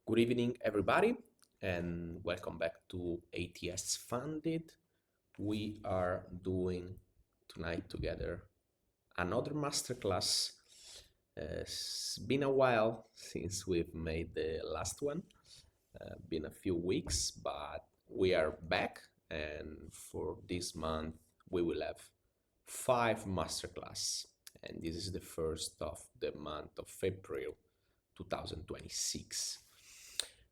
Good evening, everybody, and welcome back to ATS Funded. We are doing tonight together another masterclass. It's been a while since we've made the last one, been a few weeks, but we are back, and for this month, we will have 5 masterclass, and this is the first of the month of April 2026.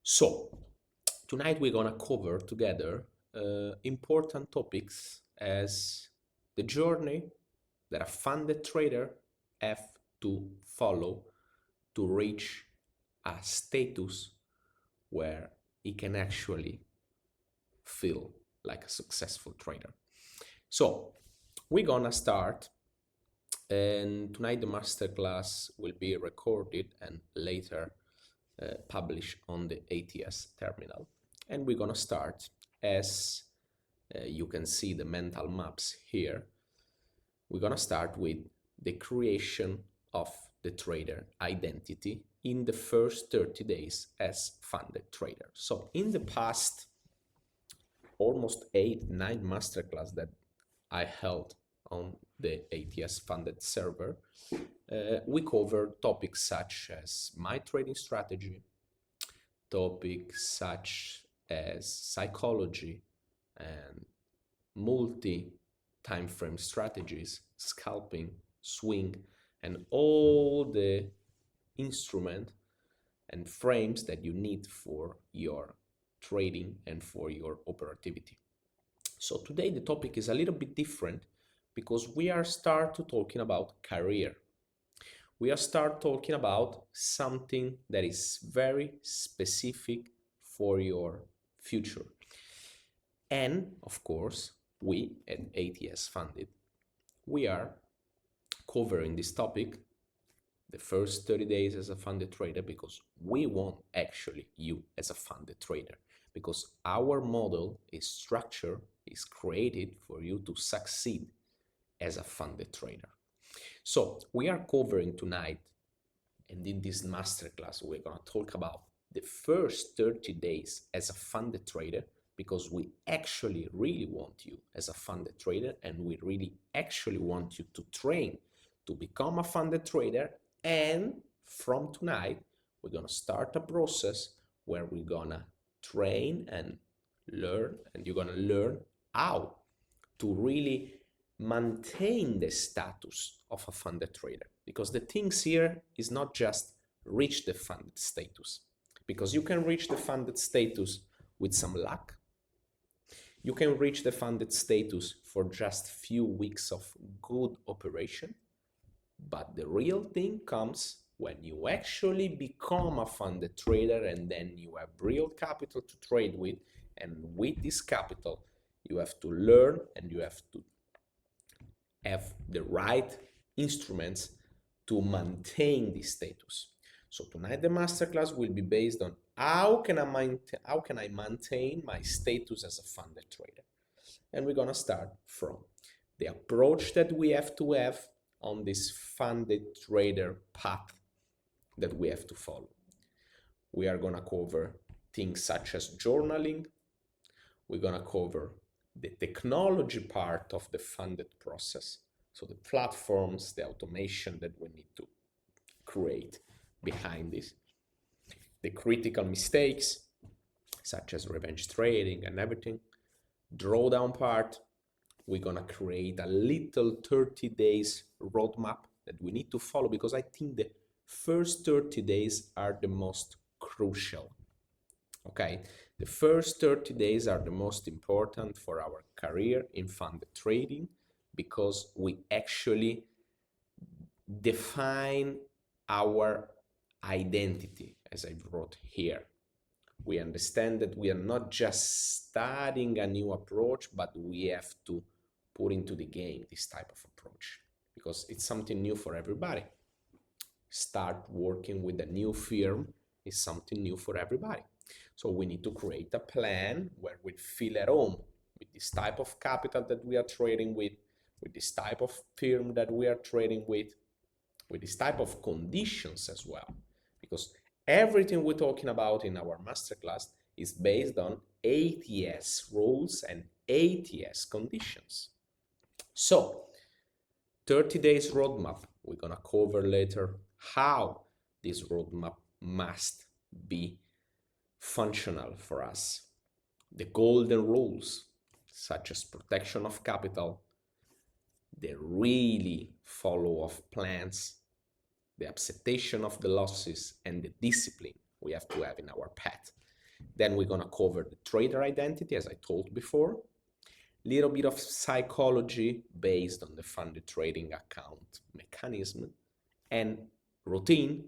So, tonight we're gonna cover together important topics as the journey that a funded trader have to follow to reach a status where he can actually feel like a successful trader. So, we're gonna start, and tonight the masterclass will be recorded and later published on the ATS terminal. And we're gonna start as you can see the mental maps here. We're gonna start with the creation of the trader identity in the first 30 days as funded trader. So in the past almost 8-9 masterclass that I held on the ATS funded server, we covered topics such as my trading strategy, topics such as psychology and multi-time frame strategies, scalping, swing, and all the instrument and frames that you need for your trading and for your operativity. So today the topic is a little bit different because we are start to talking about career. We are start talking about something that is very specific for your future. And of course, we at ATS Funded, we are covering this topic the first 30 days as a funded trader because we want actually you as a funded trader, because our model is structured, is created for you to succeed as a funded trader. So we are covering tonight, and in this masterclass, we're going to talk about the first 30 days as a funded trader, because we actually really want you as a funded trader, and we really actually want you to train to become a funded trader. And from tonight, we're going to start a process where we're going to train and learn, and you're going to learn how to really maintain the status of a funded trader. Because the things here is not just reach the funded status, because you can reach the funded status with some luck. You can reach the funded status for just few weeks of good operation, but the real thing comes when you actually become a funded trader, and then you have real capital to trade with, and with this capital you have to learn and you have to have the right instruments to maintain this status. So tonight the masterclass will be based on how can I maintain my status as a funded trader. And we're gonna start from the approach that we have to have on this funded trader path that we have to follow. We are gonna cover things such as journaling. We're gonna cover the technology part of the funded process, so the platforms, the automation that we need to create behind this, the critical mistakes such as revenge trading and everything. Drawdown part, we're gonna create a little 30 days roadmap that we need to follow, because I think the first 30 days are the most crucial. Okay, the first 30 days are the most important for our career in funded trading, because we actually define our identity, as I wrote here. We understand that we are not just starting a new approach, but we have to put into the game this type of approach, because it's something new for everybody. Start working with a new firm is something new for everybody. So we need to create a plan where we feel at home with this type of capital that we are trading with this type of firm that we are trading with this type of conditions as well. Because Everything we're talking about in our masterclass is based on ATS rules and ATS conditions. So, 30 days roadmap, we're gonna cover later how this roadmap must be functional for us. The golden rules, such as protection of capital, the really follow of plans, the acceptation of the losses, and the discipline we have to have in our path. Then we're gonna cover the trader identity, as I told before, little bit of psychology based on the funded trading account mechanism, and routine,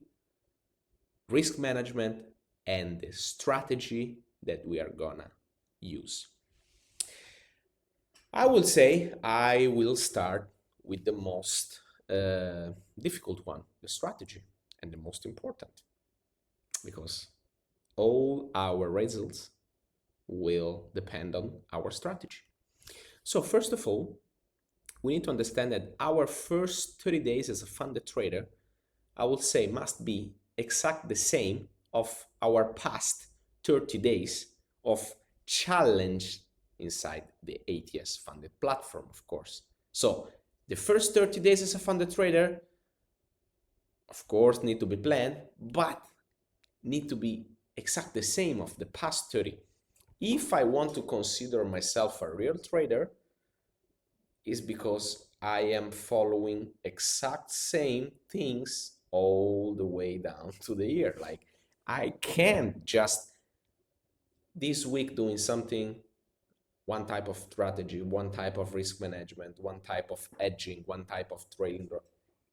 risk management, and the strategy that we are gonna use. I will say I will start with the most difficult one, the strategy, and the most important, because all our results will depend on our strategy. So first of all, we need to understand that our first 30 days as a funded trader, I would say, must be exact the same of our past 30 days of challenge inside the ATS funded platform, of course. So the first 30 days as a funded trader, of course, need to be planned, but need to be exact the same of the past 30. If I want to consider myself a real trader, is because I am following exact same things all the way down to the year. Like, I can't just this week doing something, one type of strategy, one type of risk management, one type of hedging, one type of trading.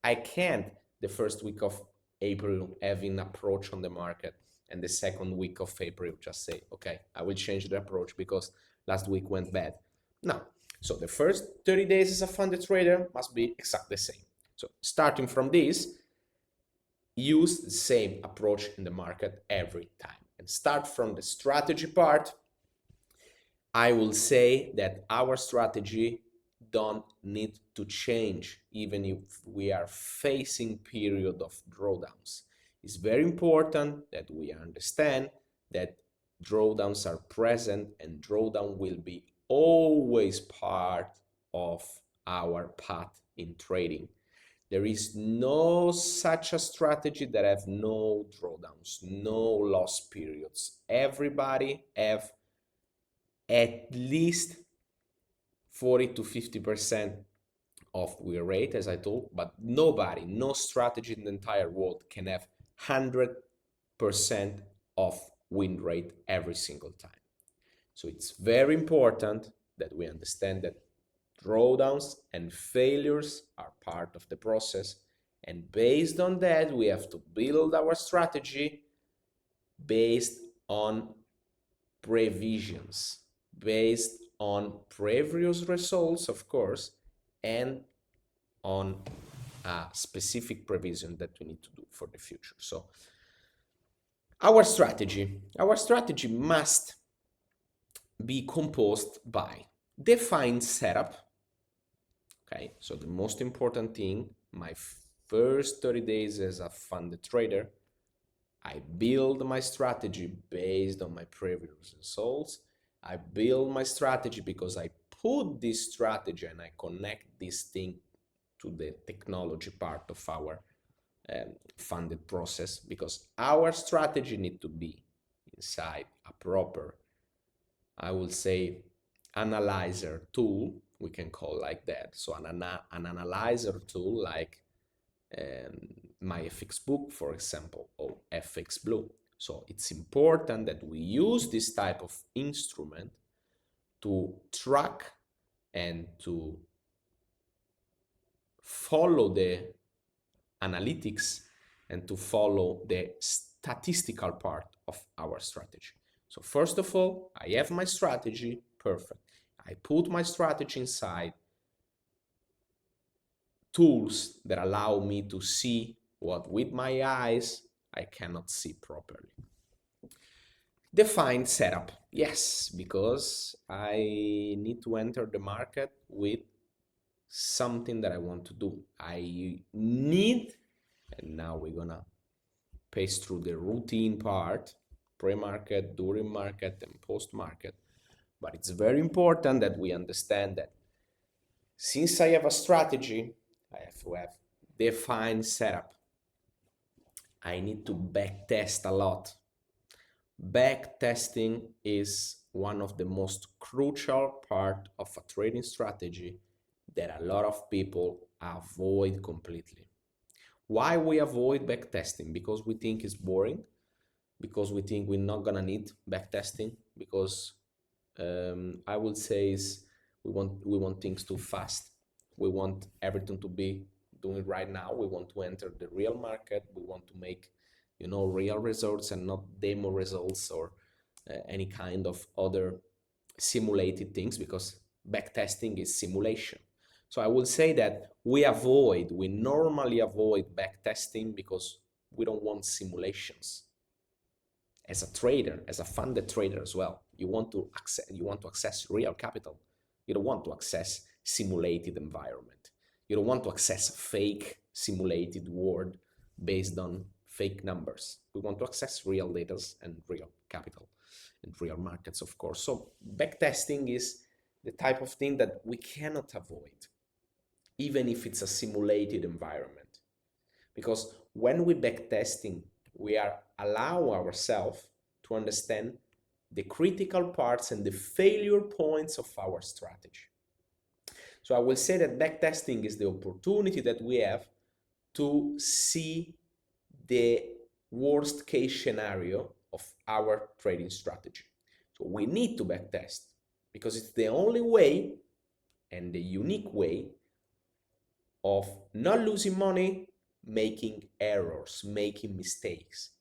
I can't the first week of April having approach on the market, and the second week of April just say, okay, I will change the approach because last week went bad. No. So the first 30 days as a funded trader must be exactly the same. So starting from this, use the same approach in the market every time. And start from the strategy part. I will say that our strategy don't need to change even if we are facing period of drawdowns. It's very important that we understand that drawdowns are present, and drawdown will be always part of our path in trading. There is no such a strategy that have no drawdowns, no loss periods. Everybody have at least 40 to 50% of win rate, as I told, but nobody, no strategy in the entire world can have 100% of win rate every single time. So it's very important that we understand that drawdowns and failures are part of the process. And based on that, we have to build our strategy based on previsions, based on previous results, of course, and on a specific prevision that we need to do for the future. So our strategy must be composed by defined setup. Okay, so the most important thing, my first 30 days as a funded trader, I build my strategy based on my previous results. I build my strategy because I put this strategy and I connect this thing to the technology part of our funded process, because our strategy need to be inside a proper, I will say, analyzer tool, we can call like that. So an analyzer tool like my FX book, for example, or FX Blue. So it's important that we use this type of instrument to track and to follow the analytics and to follow the statistical part of our strategy. So first of all, I have my strategy, perfect. I put my strategy inside tools that allow me to see what with my eyes I cannot see properly. Defined setup, yes, because I need to enter the market with something that I want to do. I need, and now we're gonna pass through the routine part, pre-market, during market, and post-market. But it's very important that we understand that since I have a strategy, I have to have defined setup. I need to back test a lot. Back testing is one of the most crucial part of a trading strategy that a lot of people avoid completely. Why we avoid back testing? Because we think it's boring, because we think we're not gonna need back testing, because I would say is we want things too fast. We want everything to be doing right now. We want to enter the real market. We want to make real results and not demo results or any kind of other simulated things, because backtesting is simulation. So I will say that we normally avoid backtesting because we don't want simulations. As a trader, as a funded trader as well, you want to access real capital. You don't want to access simulated environment. You don't want to access a fake simulated world based on fake numbers. We want to access real data and real capital and real markets, of course. So backtesting is the type of thing that we cannot avoid, even if it's a simulated environment. Because when we backtesting, we are allow ourselves to understand the critical parts and the failure points of our strategy. So I will say that backtesting is the opportunity that we have to see the worst case scenario of our trading strategy. So we need to backtest because it's the only way and the unique way of not losing money, making errors, making mistakes.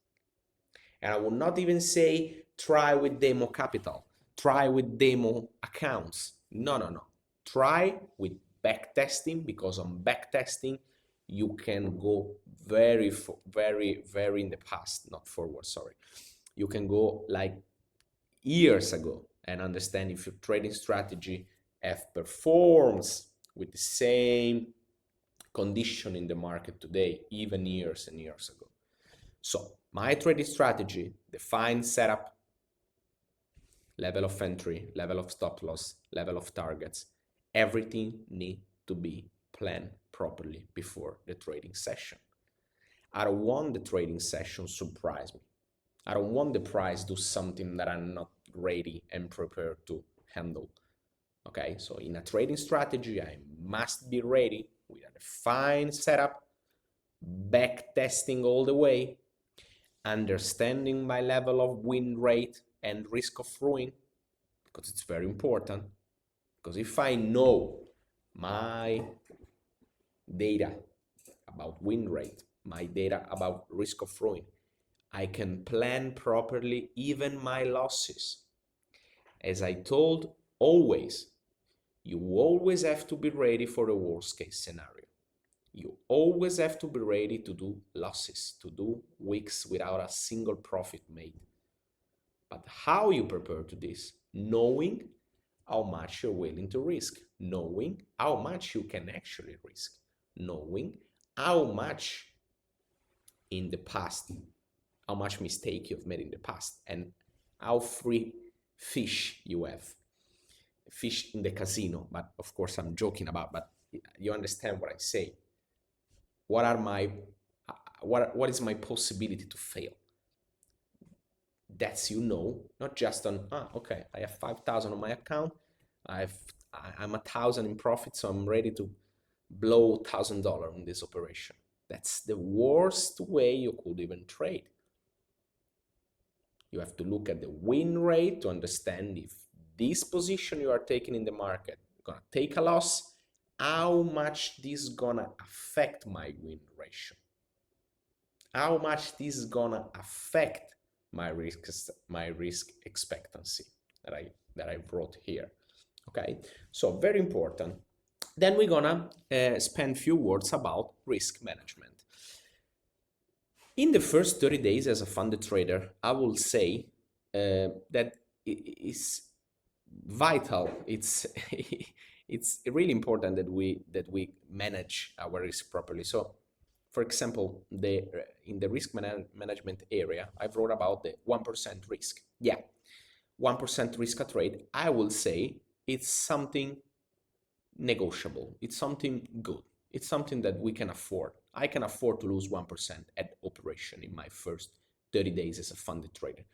And I will not even say try with demo capital, try with demo accounts. No. Try with backtesting, because on backtesting you can go very in the past, not forward, sorry. You can go like years ago and understand if your trading strategy performs with the same condition in the market today, even years and years ago. So my trading strategy, define setup, level of entry, level of stop loss, level of targets, everything need to be planned properly before the trading session. I don't want the trading session surprise me. I don't want the price do something that I'm not ready and prepared to handle. Okay, so in a trading strategy, I must be ready with a defined setup, back testing all the way, understanding my level of win rate and risk of ruin, because it's very important. Because if I know my data about win rate, my data about risk of ruin, I can plan properly even my losses. As I told, you always have to be ready for the worst case scenario. You always have to be ready to do losses, to do weeks without a single profit made. But how you prepare to this? Knowing how much you're willing to risk, knowing how much you can actually risk, knowing how much in the past, how much mistake you've made in the past, and how free fish you have. Fish in the casino, but of course I'm joking about, but you understand what I say. What is my possibility to fail? That's, not just on, okay, I have 5,000 on my account, I'm 1,000 in profit, so I'm ready to blow $1,000 in this operation. That's the worst way you could even trade. You have to look at the win rate to understand if this position you are taking in the market gonna take a loss, how much this is gonna affect my win ratio, how much this is gonna affect my risk expectancy that I wrote here. Okay, so very important. Then we're gonna spend a few words about risk management. In the first 30 days as a funded trader, I will say that it's vital. It's it's really important that we manage our risk properly. So For example, in the risk management area, I've wrote about the 1% risk. Yeah, 1% risk a trade, I will say it's something negotiable. It's something good. It's something that we can afford. I can afford to lose 1% at operation in my first 30 days as a funded trader.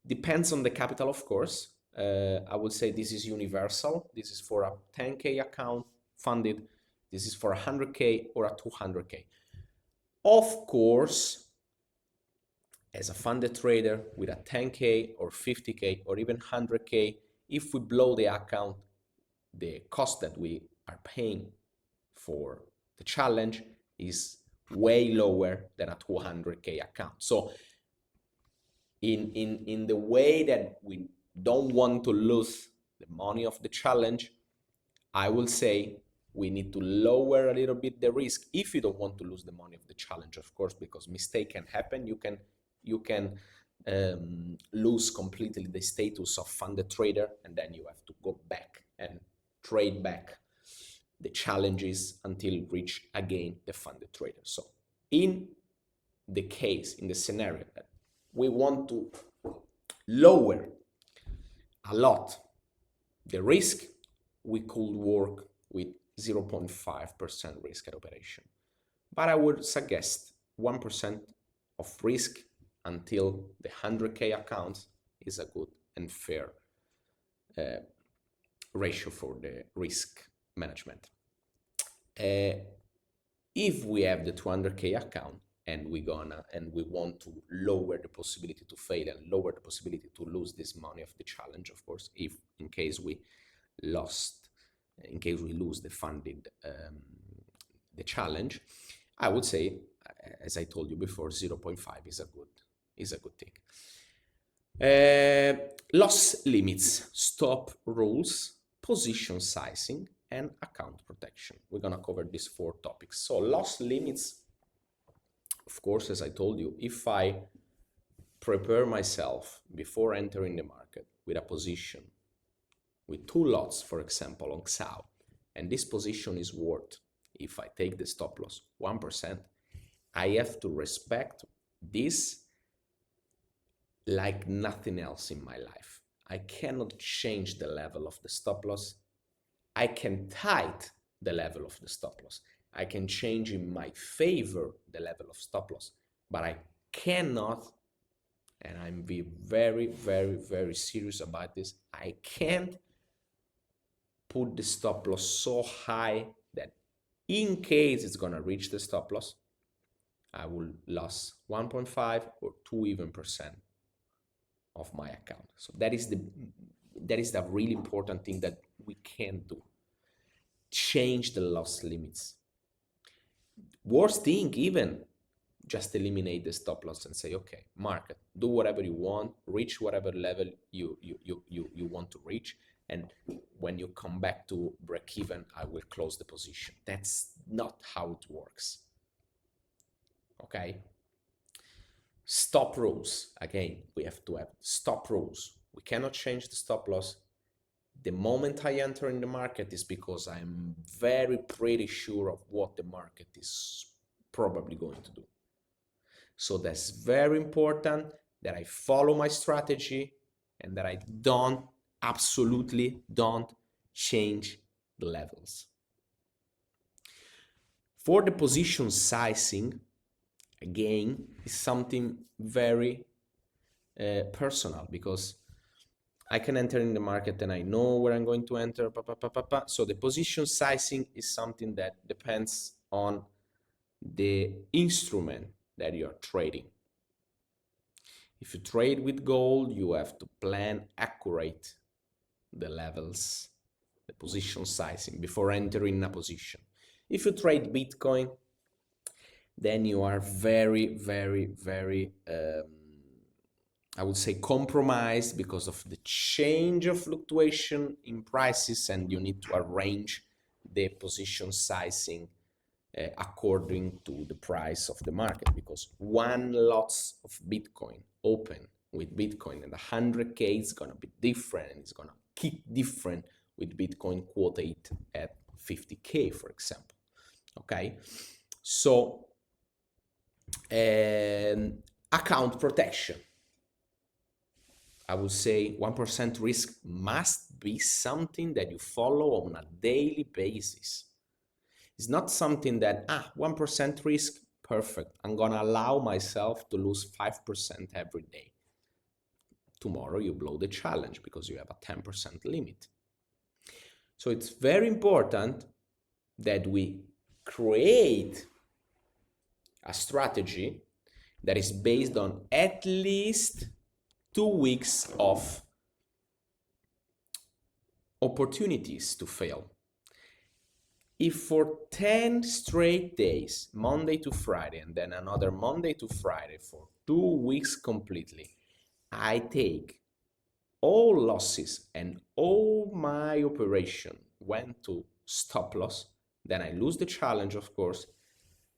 Depends on the capital, of course. I would say this is universal. This is for a 10K account funded. This is for 100K or a 200K. Of course, as a funded trader with a 10K or 50K or even 100K, if we blow the account, the cost that we are paying for the challenge is way lower than a 200K account. So in the way that we don't want to lose the money of the challenge, I will say we need to lower a little bit the risk if you don't want to lose the money of the challenge, of course, because mistake can happen. You can lose completely the status of funded trader, and then you have to go back and trade back the challenges until you reach again the funded trader. So in the case, in the scenario that we want to lower a lot the risk, we could work with 0.5% risk at operation. But I would suggest 1% of risk until the 100K account is a good and fair ratio for the risk management. If we have the 200K account and we want to lower the possibility to fail and lower the possibility to lose this money of the challenge, of course, if in case we lose the funded the challenge, I would say, as I told you before, 0.5 is a good thing. Loss limits, stop rules, position sizing, and account protection. We're gonna cover these 4 topics. So loss limits, of course, as I told you, if I prepare myself before entering the market with a position with 2 lots, for example, on XAU, and this position is worth, if I take the stop loss, 1%, I have to respect this like nothing else in my life. I cannot change the level of the stop loss. I can tighten the level of the stop loss. I can change in my favor the level of stop loss, but I cannot, and I'm being very, very, very serious about this, I can't put the stop loss so high that in case it's gonna reach the stop loss, I will lose 1.5 or 2 even percent of my account. So that is the really important thing that we can do. Change the loss limits. Worst thing, even just eliminate the stop loss and say, okay, market, do whatever you want, reach whatever level you want to reach, and when you come back to break even, I will close the position. That's not how it works. Okay? Stop rules. Again, we have to have stop rules. We cannot change the stop loss. The moment I enter in the market is because I'm pretty sure of what the market is probably going to do. So that's very important that I follow my strategy and that I absolutely don't change the levels. For the position sizing, again, is something very personal, because I can enter in the market and I know where I'm going to enter. So the position sizing is something that depends on the instrument that you're trading. If you trade with gold, you have to plan accurate the levels, the position sizing before entering a position. If you trade Bitcoin, then you are very, very, very, I would say, compromised because of the change of fluctuation in prices, and you need to arrange the position sizing according to the price of the market, because one lots of Bitcoin open with Bitcoin and 100K is going to be different, and it's going to keep different with Bitcoin quoted at 50K, for example. Okay, so Account protection. I would say 1% risk must be something that you follow on a daily basis. It's not something that, 1% risk, perfect. I'm gonna allow myself to lose 5% every day. Tomorrow you blow the challenge because you have a 10% limit. So it's very important that we create a strategy that is based on at least 2 weeks of opportunities to fail. If for 10 straight days, Monday to Friday, and then another Monday to Friday for 2 weeks completely, I take all losses and all my operation went to stop loss, then I lose the challenge, of course,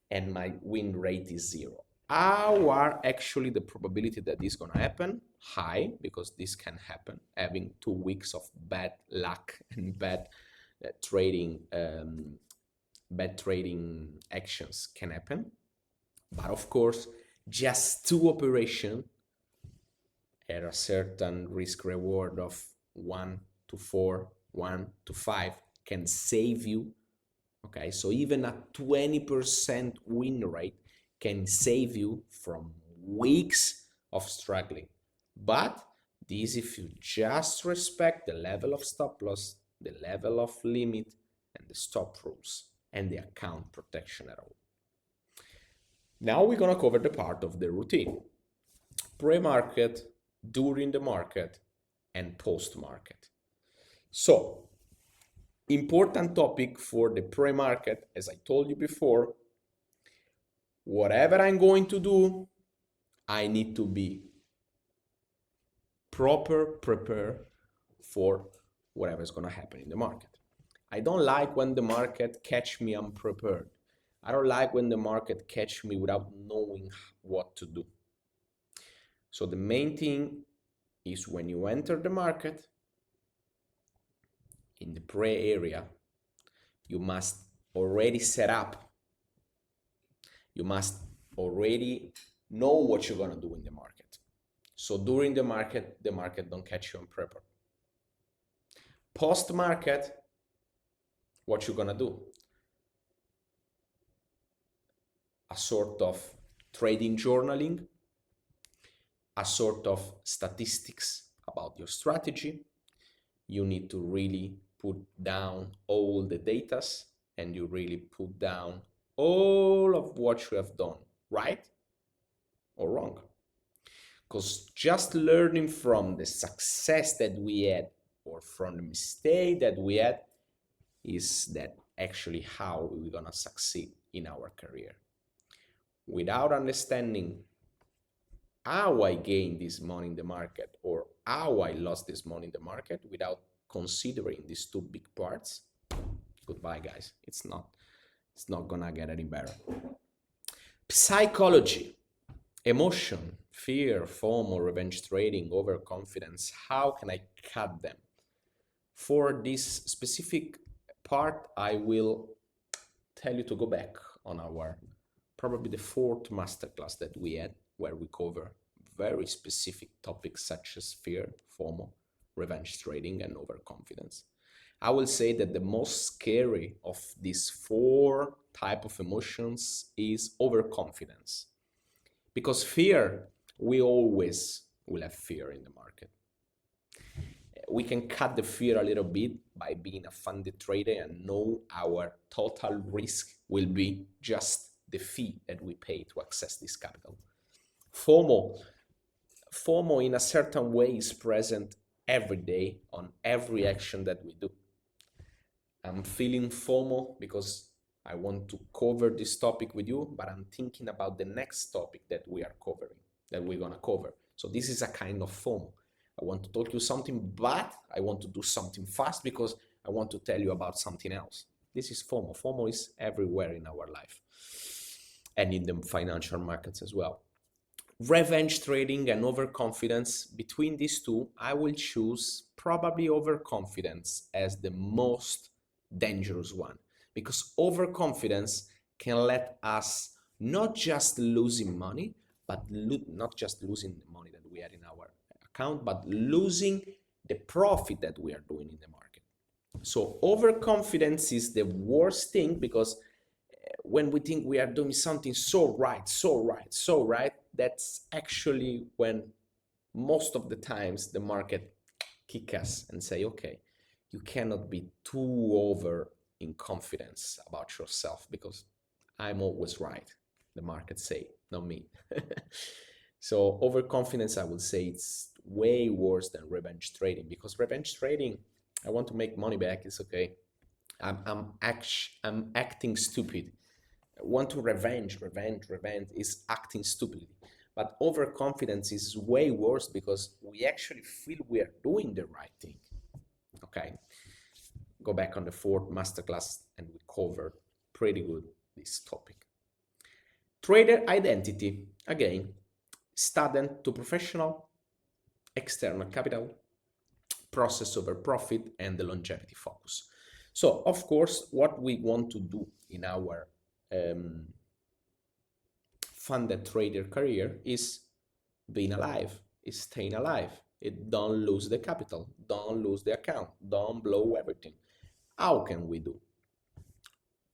and my win rate is zero. How are actually the probability that this is gonna happen? High, because this can happen. Having 2 weeks of bad luck and bad trading actions can happen. But of course, just 2 operations at a certain risk reward of 1 to 4, 1 to 5 can save you. Okay, so even a 20% win rate can save you from weeks of struggling. But this if you just respect the level of stop loss, the level of limit, and the stop rules, and the account protection at all. Now we're gonna cover the part of the routine. Pre-market, during the market, and post-market. So, important topic for the pre-market, as I told you before, whatever I'm going to do, I need to be prepared for whatever is going to happen in the market. I don't like when the market catch me unprepared. I don't like when the market catch me without knowing what to do. So the main thing is when you enter the market, in the pre area, you must already set up. You must already know what you're gonna do in the market. So during the market don't catch you unprepared. Post-market, what you're gonna do? A sort of trading journaling, a sort of statistics about your strategy. You need to really put down all the datas and you really put down all of what you have done, right or wrong. Because just learning from the success that we had or from the mistake that we had is that actually how we're gonna succeed in our career. Without understanding how I gained this money in the market or how I lost this money in the market, without considering these two big parts, goodbye guys, it's not gonna get any better. Psychology, emotion, fear, FOMO, revenge trading, overconfidence, how can I cut them? For this specific part, I will tell you to go back on our probably the 4th masterclass that we had, where we cover very specific topics such as fear, FOMO, revenge trading, and overconfidence. I will say that the most scary of these 4 type of emotions is overconfidence. Because fear, we always will have fear in the market. We can cut the fear a little bit by being a funded trader and know our total risk will be just the fee that we pay to access this capital. FOMO in a certain way is present every day on every action that we do. I'm feeling FOMO because I want to cover this topic with you, but I'm thinking about the next topic that we are covering, that we're gonna cover. So this is a kind of FOMO. I want to talk to you something, but I want to do something fast because I want to tell you about something else. This is FOMO. FOMO is everywhere in our life and in the financial markets as well. Revenge trading and overconfidence, between these two, I will choose probably overconfidence as the most dangerous one, because overconfidence can let us not just losing money, but not just losing the money that we had in our account, but losing the profit that we are doing in the market. So overconfidence is the worst thing, because when we think we are doing something so right, so right, so right, that's actually when most of the times the market kick us and say, okay, you cannot be too over in confidence about yourself, because I'm always right. The market say, not me. So overconfidence, I would say, it's way worse than revenge trading, because revenge trading, I want to make money back, it's okay. I'm acting stupid. I want to revenge is acting stupidly. But overconfidence is way worse, because we actually feel we are doing the right thing. Okay, go back on the fourth masterclass and we covered pretty good this topic. Trader identity, again, student to professional, external capital, process over profit, and the longevity focus. So, of course, what we want to do in our funded trader career is being alive, is staying alive. It don't lose the capital, don't lose the account, don't blow everything. How can we do?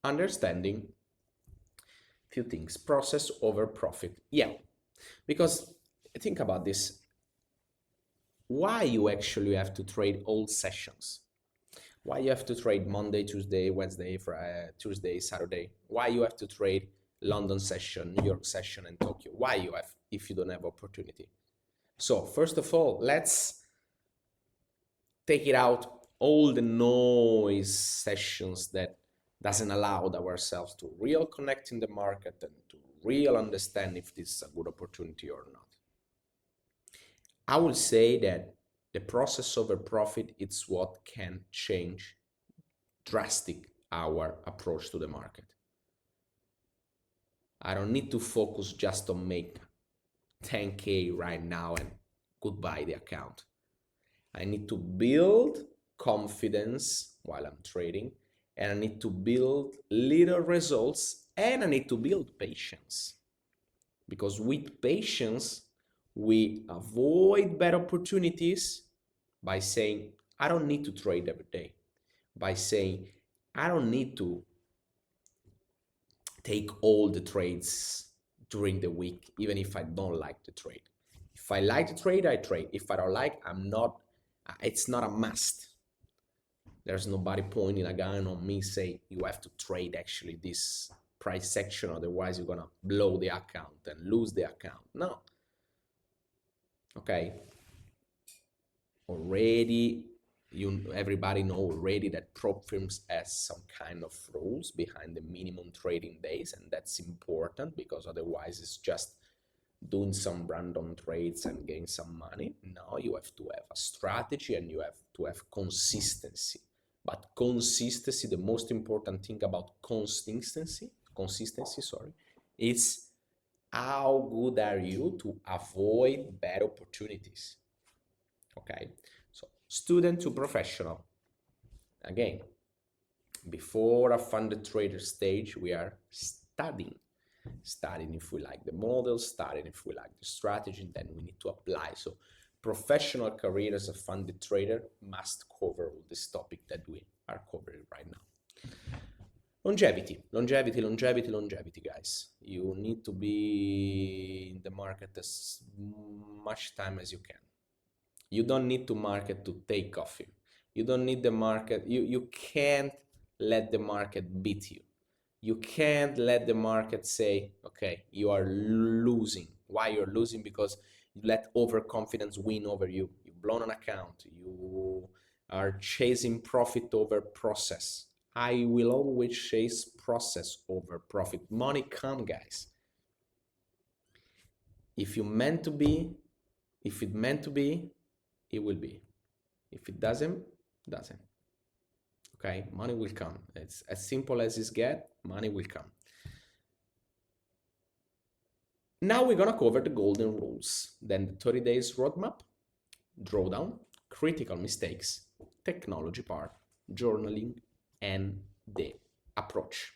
Understanding few things, process over profit. Yeah, because think about this. Why you actually have to trade all sessions? Why you have to trade Monday, Tuesday, Wednesday, Friday, Tuesday, Saturday? Why you have to trade London session, New York session, and Tokyo? Why you have, if you don't have opportunity? So first of all, let's take it out all the noise sessions that doesn't allow ourselves to real connect in the market and to real understand if this is a good opportunity or not. I will say that the process over profit is what can change drastic our approach to the market. I don't need to focus just on make 10K right now and goodbye the account. I need to build confidence while I'm trading, and I need to build little results, and I need to build patience. Because with patience, we avoid bad opportunities by saying, I don't need to trade every day. By saying, I don't need to take all the trades during the week, even if I don't like the trade. If I like the trade, I trade. If I don't like, it's not a must. There's nobody pointing a gun on me say you have to trade actually this price section, otherwise you're gonna blow the account and lose the account. No. Okay. Already, everybody know already that prop firms has some kind of rules behind the minimum trading days, and that's important, because otherwise it's just doing some random trades and getting some money. No, you have to have a strategy and you have to have consistency. But consistency, the most important thing about consistency, is how good are you to avoid bad opportunities. Okay, so student to professional. Again, before a funded trader stage, we are studying if we like the model, studying if we like the strategy, then we need to apply. So professional career as a funded trader must cover all this topic that we are covering right now. Longevity, guys. You need to be in the market as much time as you can. You don't need to market to take coffee. You don't need the market. You can't let the market beat you. You can't let the market say, okay, you are losing. Why you're losing? Because you let overconfidence win over you. You've blown an account. You are chasing profit over process. I will always chase process over profit. Money come, guys. If it meant to be, it will be. If it doesn't. Okay, money will come. It's as simple as it gets, money will come. Now we're gonna cover the golden rules, then the 30 days roadmap, drawdown, critical mistakes, technology part, journaling, and the approach.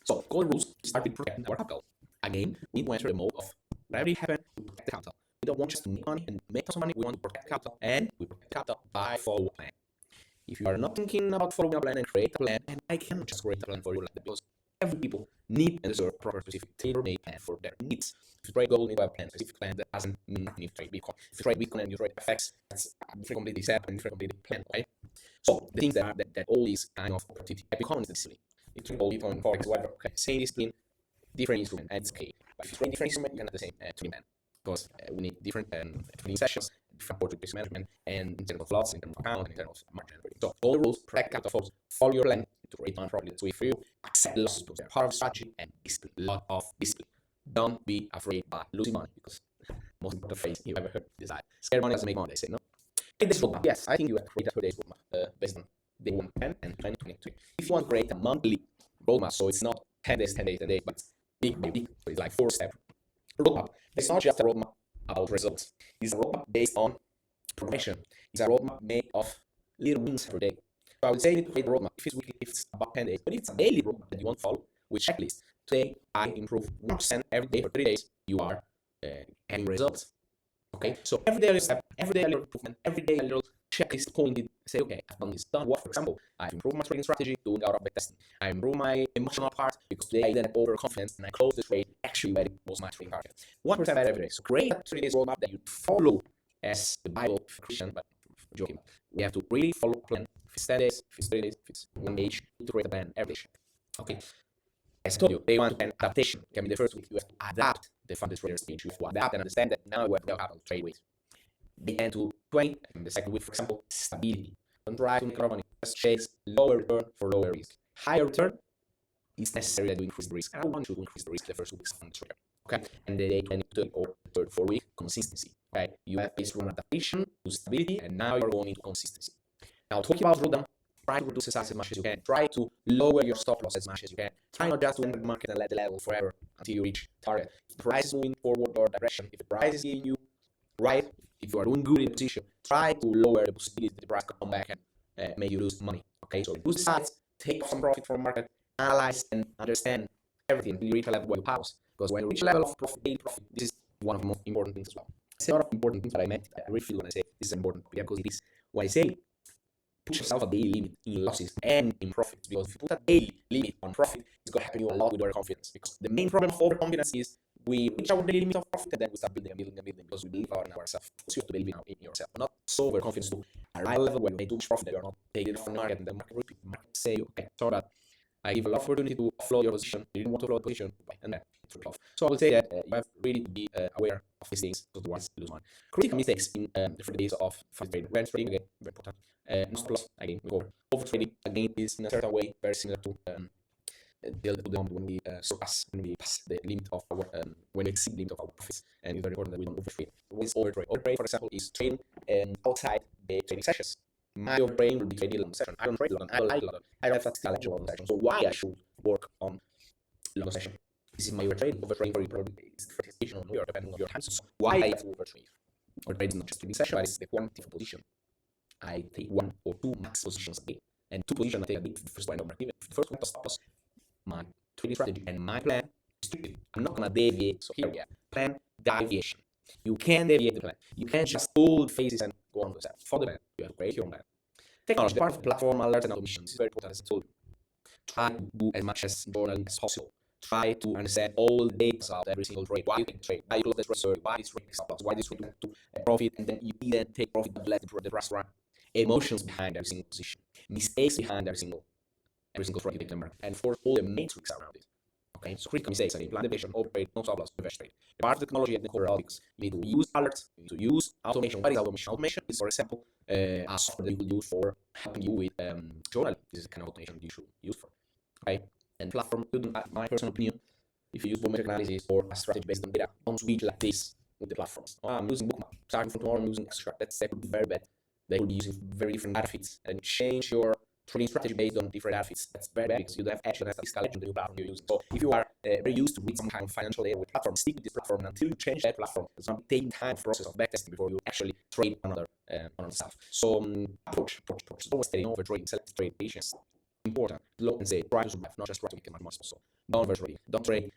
So, golden rules start with protecting our capital. Again, we need to enter the mode of whatever happen to protect the capital. We don't want just to make money and make tons of money. We want to protect capital, and we protect capital by following a plan. If you are not thinking about following a plan and create a plan, and I cannot just create a plan for you like that, because every people need and deserve a proper specific tailor-made plan for their needs. If you trade gold, you need to have a plan, specific plan that doesn't mean nothing if you trade Bitcoin. If you trade Bitcoin and you trade FX, that's a different completely separate and different completely plan, okay? So the things that all these kind of opportunity become is discipline. You trade gold, Bitcoin, Forex, whatever, okay? Same discipline, different instrument, and it's okay. But if you trade different instrument, you can have the same trading plan. Because we need different trading sessions, different portfolio management, and in terms of lots, in terms of account, and in terms of margin trading. So all the rules, protect capital flows, follow your plan to trade time properly. That's way for you. Accept losses because they're part of strategy, and discipline. A lot of discipline. Don't be afraid by losing money, because most important phrase you ever heard is that scared money doesn't make money. They say no. Create this roadmap. Yes, I think you have created a 30 days roadmap based on day 1, 10, and 2023. If you want to create a monthly roadmap, so it's not 10 days, 10 days, a day, but it's big, so it's like 4-step roadmap. It's not just a roadmap about results. It's a roadmap based on progression. It's a roadmap made of little wins per day. So I would say you need to create a roadmap. If it's weekly, if it's about 10 days, but if it's a daily roadmap that you want to follow with checklist. Today, I improve 1% every day for 30 days. You are having results. Okay, so every day a little step, every day a little improvement, every day a little checklist pointed. Say, okay, I've done this, done what? For example, I've improved my trading strategy, doing out of backtesting. I improved my emotional part because today I didn't overconfidence and I closed the trade actually where it was my trading target. 1% better every day. So create a 30 days roadmap that you follow as the Bible for Christian, but joking. We have to really follow a plan. If it's 10 days, if it's 30 days, if it's 1 age, you need to create a plan every day. Okay. As I told you, day 1 to 10 adaptation can be the first week. You have to adapt the funded trader stage. You have to adapt and understand that now you have to have a trade with. Day 10 to 20, and the second week, for example, stability. Don't try to make a lot of money. Just chase lower return for lower risk. Higher return is necessary that you increase the risk. I want you to increase the risk the first weeks of the trader. Okay? And the day 20 to 30 or third, 4 week, consistency. Okay? You have based on adaptation to stability, and now you're going into consistency. Now, talking about drawdown, try to reduce the size as much as you can. Try to lower your stop loss as much as you can. Try not just to enter the market and let the level forever until you reach target. If the price is moving forward or direction, if the price is giving you right, if you are doing good in the position, try to lower the possibility that the price can come back and make you lose money. Okay, so reduce the size, take some profit from the market, analyze and understand everything until you reach a level where you pause. Because when you reach a level of profit, daily profit, this is one of the most important things as well. I say a lot of important things, but I meant I really feel when I say this is important because it is. When I say put yourself a daily limit in losses and in profits, because if you put a daily limit on profit, it's going to happen you a lot with overconfidence. Because the main problem of overconfidence is we reach our daily limit of profit and then we start building and building and building because we believe in ourselves. So you have to believe in yourself, not so overconfident to arrive at a level where you make too much profit that you're not taking it from the market and the market repeat. The market say, okay, so that I give a lot of opportunity to offload your position. You didn't want to offload the position, and then it's off. So I would say that you have really to be aware of these things so otherwise you lose money. Critical mistakes in the 3 days of fast trading. When trading again, very important. No stop loss again. We go over trading again is in a certain way very similar to the moment when we surpass, when we pass the limit of our when we exceed the limit of our profits, and it's very important that we don't overtrade. What is overtrade? Overtrade, for example, is trading outside the trading sessions. My overtrade will be trading long session. I don't trade long. I don't like long. I don't have a schedule long session. So why I should work on long session? This is my overtrade. Overtrade for you probably is the participation on your depending on your time. So why I have to overtrade? Overtrade is not just trading session, but it's the quantity of position. I take 1 or 2 max positions a day, and 2 positions I take a day. The first one, not even the first one to stop loss. My trading strategy and my plan is stupid. I'm not gonna deviate. So here we are. Plan deviation. You can deviate the plan. You can't just hold faces and go on to that. Follow the plan. You have to create your own plan. Technology, the part of the platform, alerts and automation. This is very important, as I told you. Try to do as much as journaling as possible. Try to understand all the data of every single trade. Why you take trade? Why you close this research? Why this trade stop loss? Why this trade went to profit and then you didn't take profit but let the rest run? Emotions behind every single position. Mistakes behind every single trade you take in the market. And of course, all the matrix around it. Okay, so critical mistakes again, plan deviation, overtrade, no stop loss, reverse trade. The part of the technology and the core analytics, you need to use alerts, you need to use automation. What is automation? Automation is, for example, a software that you will use for helping you with journaling. This is the kind of automation you should use for. Okay, and platform, in my personal opinion, if you use volumetric analysis or a strategy based on data, don't switch like this with the platforms. Oh, I'm using bookmap, starting from tomorrow, I'm using extract. That could be very bad. They will be using very different data feeds and change your trading strategy based on different outfits. That's very bad because you don't have actual statistical edge on the new platform you're using. So if you are very used to read some kind of financial data with platform, stick with this platform until you change that platform. It's going to be taking time for process of backtesting before you actually trade another stuff. So approach. Always trading, over trading, select trade, patience. Important. Low and say, try to survive, not just try to make as much money as possible. Don't overtrade. Don't trade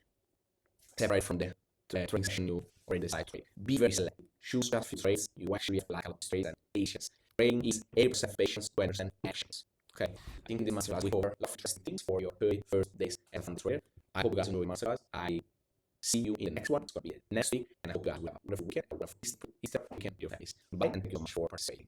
separate from the trading session you already decide to trade. Be very selective. Choose just few trades you actually apply a lot of trades and patience. Trading is 80% patience, 20% actions. Okay, I think in the masterclass we cover a lot of interesting things for your early first days as a trader. I hope you guys enjoy the masterclass. I see you in the next one. It's gonna be next week, and I hope you guys will have a wonderful weekend, a wonderful Easter weekend, your families. Bye, and thank you so much for participating.